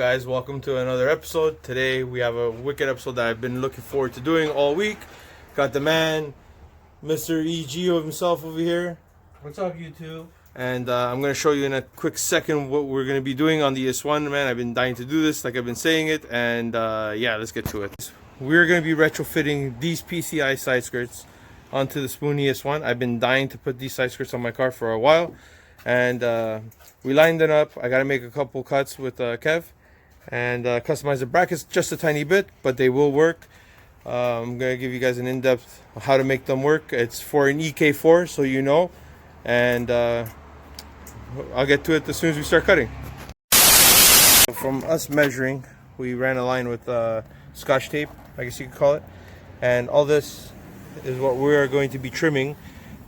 guys, welcome to another episode. Today we have a wicked episode that I've been looking forward to doing all week. Got the man, Mr. EG of himself over here. What's up, YouTube? And I'm going to show you in a quick second what we're going to be doing on the ES1. Man, I've been dying to do this, like I've been saying it. And yeah, let's get to it. We're going to be retrofitting these PCI side skirts onto the Spoon ES1. I've been dying to put these side skirts on my car for a while. And we lined it up. I got to make a couple cuts with Kev and customize the brackets just a tiny bit, but they will work. I'm going to give you guys an in-depth how to make them work. It's for an EK4, so you know. And I'll get to it as soon as we start cutting. From us measuring, we ran a line with Scotch tape, I guess you could call it. And all this is what we are going to be trimming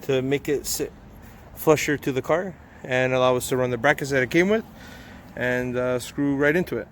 to make it sit flusher to the car and allow us to run the brackets that it came with and screw right into it.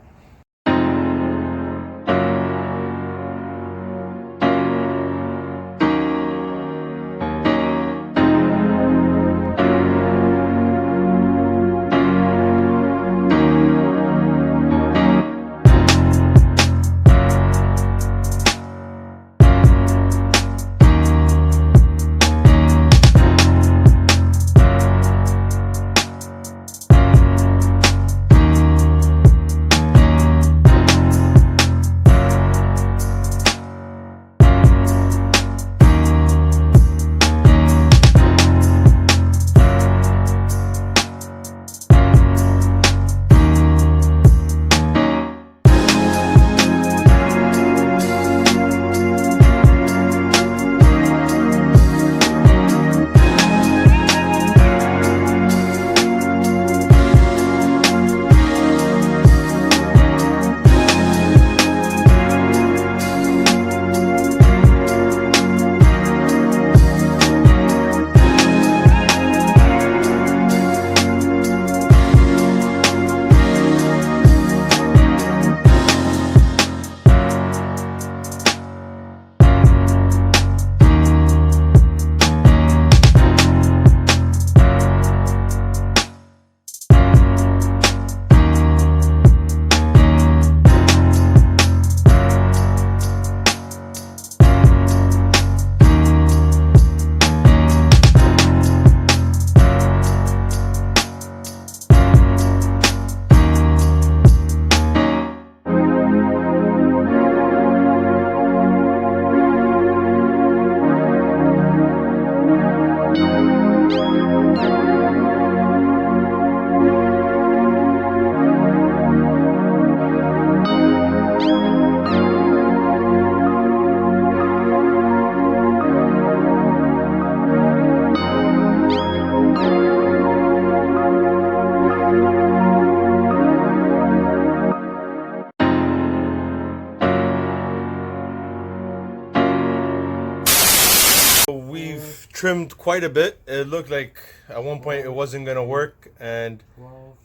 We've trimmed quite a bit. It looked like at one point it wasn't going to work, and 12,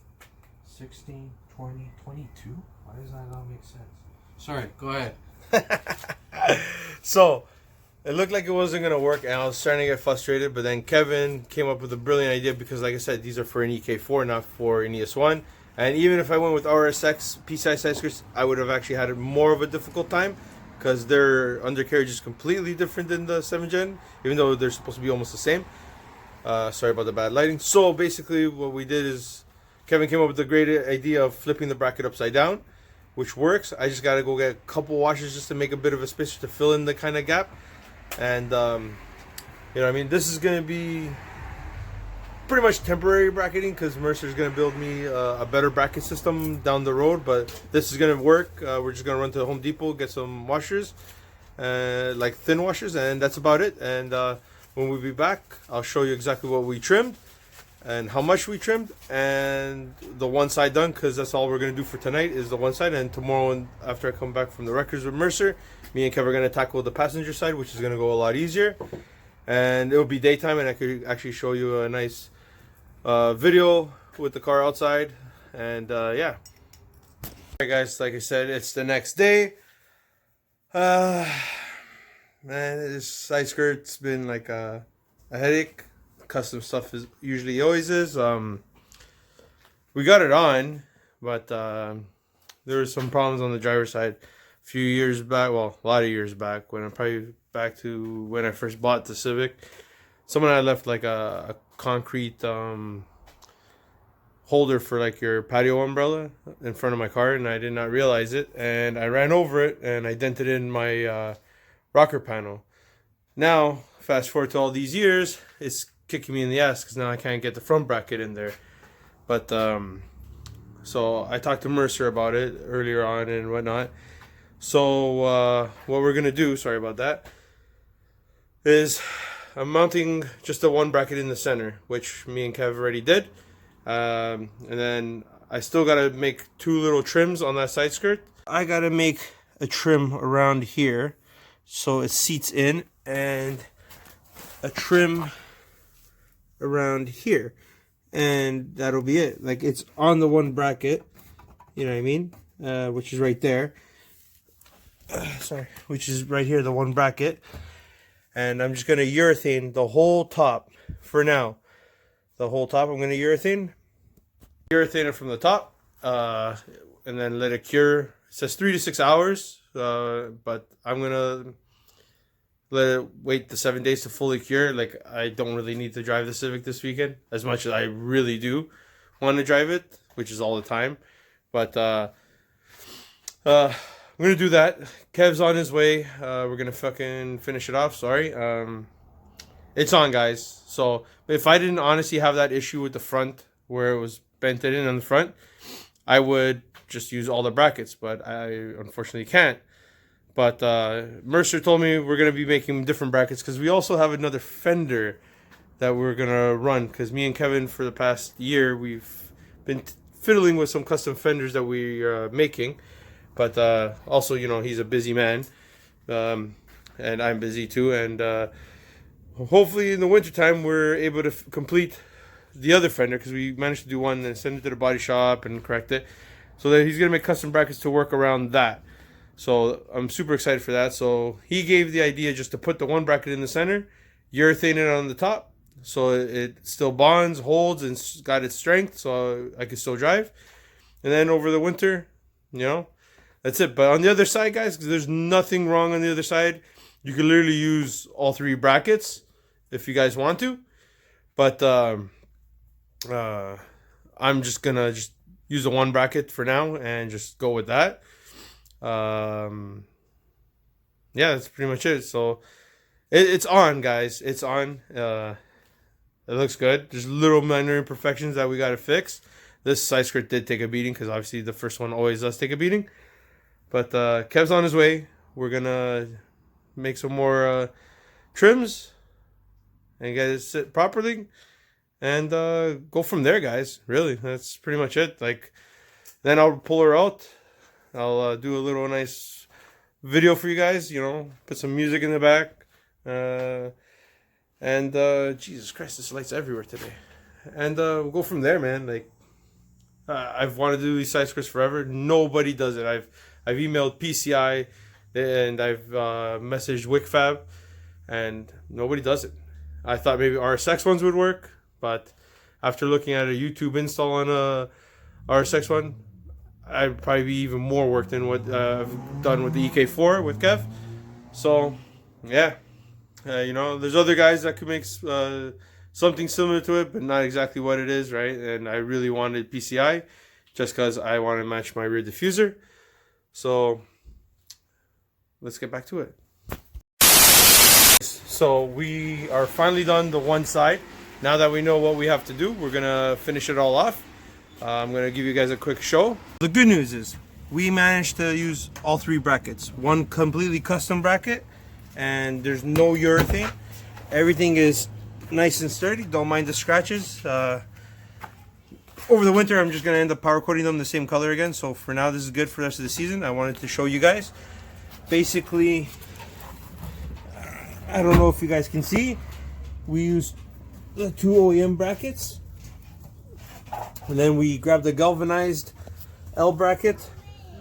16, 20, 22? Why does that not make sense? Sorry, go ahead. so it looked like it wasn't going to work, and I was starting to get frustrated. But then Kevin came up with a brilliant idea because, like I said, these are for an EK4, not for an ES1. And even if I went with RSX PCI side skirts, I would have actually had more of a difficult time because their undercarriage is completely different than the 7th gen, even though they're supposed to be almost the same. Sorry about the bad lighting. So basically what we did is Kevin came up with the great idea of flipping the bracket upside down, which works. I just got to go get a couple washers just to make a bit of a space to fill in the kind of gap. And, you know what I mean? This is going to be pretty much temporary bracketing because Mercer's going to build me a better bracket system down the road. But this is going to work. We're just going to run to Home Depot, get some washers, like thin washers, and that's about it. And when we be back, I'll show you exactly what we trimmed and how much we trimmed and the one side done, because that's all we're going to do for tonight is the one side. And tomorrow, after I come back from the records with Mercer, me and Kev are going to tackle the passenger side, which is going to go a lot easier. And it'll be daytime, and I could actually show you a nice video with the car outside. And yeah. Alright guys, like I said, it's the next day. Man, this side skirt's been like a headache. Custom stuff is usually always is. We got it on, but there were some problems on the driver's side a few years back. Well, a lot of years back, when I'm probably back to when I first bought the Civic. Someone had left like a concrete holder for like your patio umbrella in front of my car, and I did not realize it, and I ran over it and I dented in my rocker panel. Now, fast forward to all these years, it's kicking me in the ass because now I can't get the front bracket in there. But so I talked to Mercer about it earlier on and whatnot. So what we're gonna do, sorry about that, is I'm mounting just the one bracket in the center, which me and Kev already did. And then I still gotta make two little trims on that side skirt. I gotta make a trim around here so it seats in, and a trim around here, and that'll be it. Like, it's on the one bracket, you know what I mean, which is right there. Sorry, which is right here, the one bracket. And I'm just gonna urethane the whole top for now. The whole top I'm gonna urethane it from the top, and then let it cure. It says 3 to 6 hours, but I'm gonna let it wait the 7 days to fully cure. Like, I don't really need to drive the Civic this weekend as much as I really do want to drive it, which is all the time. But I'm gonna do that. Kev's on his way. We're gonna fucking finish it off. Sorry. It's on, guys. So if I didn't honestly have that issue with the front where it was bent in on the front, I would just use all the brackets, but I unfortunately can't. But Mercer told me we're gonna be making different brackets because we also have another fender that we're gonna run. Because me and Kevin, for the past year, we've been fiddling with some custom fenders that we're making. But also, you know, he's a busy man, and I'm busy too. And hopefully in the wintertime we're able to complete the other fender, because we managed to do one and send it to the body shop and correct it. So that he's gonna make custom brackets to work around that. So I'm super excited for that. So he gave the idea just to put the one bracket in the center, urethane it on the top, so it still bonds, holds, and got its strength, so I can still drive. And then over the winter, you know, that's it. But on the other side, guys, because there's nothing wrong on the other side, you can literally use all three brackets if you guys want to. But I'm just gonna use the one bracket for now and just go with that. Yeah, that's pretty much it. So it's on, guys. It's on. It looks good. There's little minor imperfections that we gotta fix. This side skirt did take a beating because obviously the first one always does take a beating. But Kev's on his way. We're gonna make some more trims and get it sit properly, and go from there, guys. Really, that's pretty much it. Like, then I'll pull her out. I'll do a little nice video for you guys, you know, put some music in the back, and Jesus Christ, this light's everywhere today. And we'll go from there, man. Like, I've wanted to do these side skirts forever. Nobody does it. I've emailed PCI, and I've messaged WickFab, and nobody does it. I thought maybe RSX ones would work, but after looking at a YouTube install on a RSX one, I'd probably be even more work than what I've done with the EK4 with Kev. So, yeah. You know, there's other guys that could make something similar to it, but not exactly what it is, right? And I really wanted PCI just because I want to match my rear diffuser. So, let's get back to it. So, we are finally done the one side. Now that we know what we have to do, we're going to finish it all off. I'm going to give you guys a quick show. The good news is we managed to use all three brackets. One completely custom bracket, and there's no urethane. Everything is nice and sturdy. Don't mind the scratches. Over the winter, I'm just going to end up powder coating them the same color again. So for now, this is good for the rest of the season. I wanted to show you guys. Basically, I don't know if you guys can see, we used the two OEM brackets. And then we grabbed the galvanized L bracket,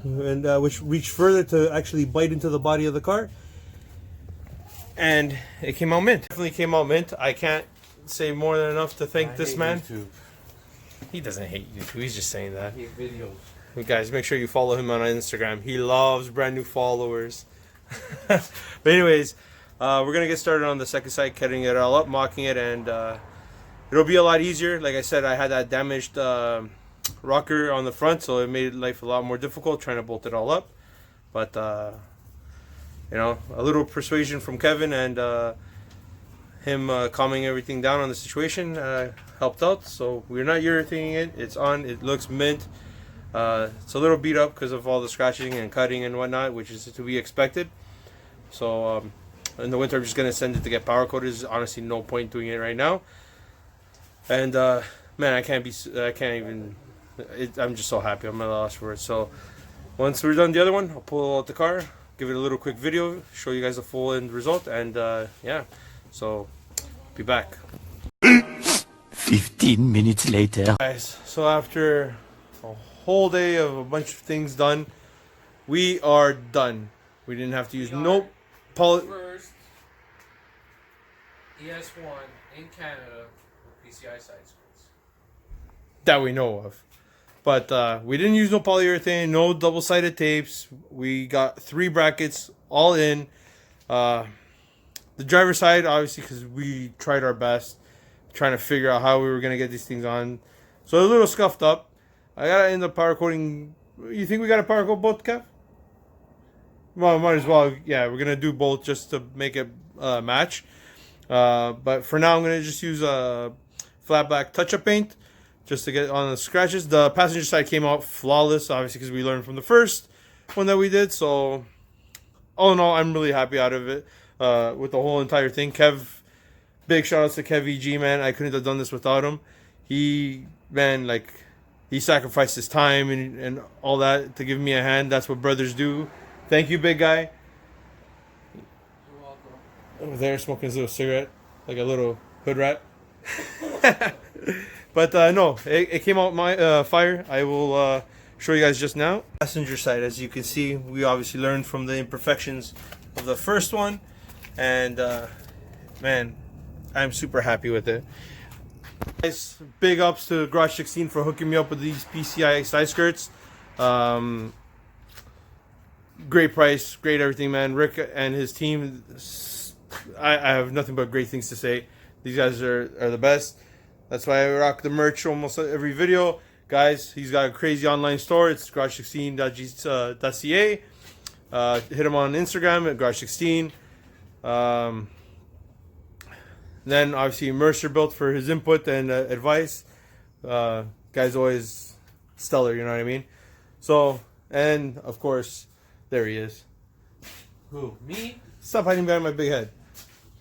and which reached further to actually bite into the body of the car. And it came out mint. Definitely came out mint. I can't say more than enough to thank this man. YouTube. He doesn't hate YouTube. He's just saying that. I hate videos. You guys, make sure you follow him on Instagram. He loves brand new followers. But anyways, we're gonna get started on the second side, cutting it all up, mocking it, and it'll be a lot easier. Like I said, I had that damaged rocker on the front, so it made life a lot more difficult trying to bolt it all up. But you know, a little persuasion from Kevin and him calming everything down on the situation helped out. So we're not irritating it. It's on. It looks mint. It's a little beat up because of all the scratching and cutting and whatnot, which is to be expected. So in the winter, I'm just gonna send it to get power coated. There's honestly no point doing it right now. And man, I can't even. I'm just so happy. I'm at a loss for it. So once we're done the other one, I'll pull out the car, give it a little quick video, show you guys the full end result, and yeah. So be back. 15 minutes later. Guys, so after a whole day of a bunch of things done, we are done. We didn't have to use no First ES1 in Canada with PCI side screws. that we know of. But we didn't use no polyurethane, no double-sided tapes. We got 3 brackets all in. The driver's side, obviously, because we tried our best trying to figure out how we were going to get these things on. So a little scuffed up. I got to end up power coating. You think we got to power coat both, Kev? Well, might as well. Yeah, we're going to do both just to make it match. But for now, I'm going to just use flat black touch-up paint just to get on the scratches. The passenger side came out flawless, obviously, because we learned from the first one that we did. So all in all, I'm really happy out of it with the whole entire thing. Kev, big shout outs to Kev EG, man. I couldn't have done this without him. He sacrificed his time and all that to give me a hand. That's what brothers do. Thank you, big guy. You're welcome. Over there smoking his little cigarette like a little hood rat. But no, it came out my fire. I will show you guys just now. Passenger side, as you can see, we obviously learned from the imperfections of the first one, and man, I'm super happy with it. Guys, big ups to Garage 16 for hooking me up with these PCI side skirts. Great price, great everything, man. Rick and his team, I have nothing but great things to say. These guys are the best. That's why I rock the merch almost every video. Guys, he's got a crazy online store. It's garage16.ca. Hit him on Instagram at garage16. Then obviously Mercer built for his input and advice. Guy's always stellar, you know what I mean? So, and of course, there he is. Who? Me? Stop hiding behind my big head.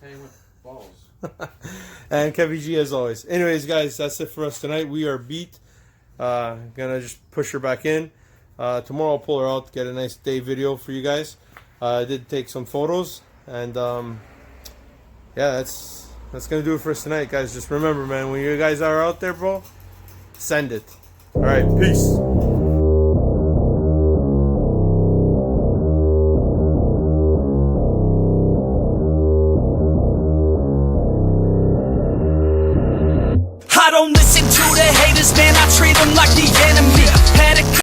Hey, with balls. And Kevin G as always. Anyways, guys, that's it for us tonight. We are beat. Gonna just push her back in. Tomorrow I'll pull her out, get a nice day video for you guys. I did take some photos, and yeah, that's gonna do it for us tonight, guys. Just remember, man, when you guys are out there, bro, send it. All right, peace.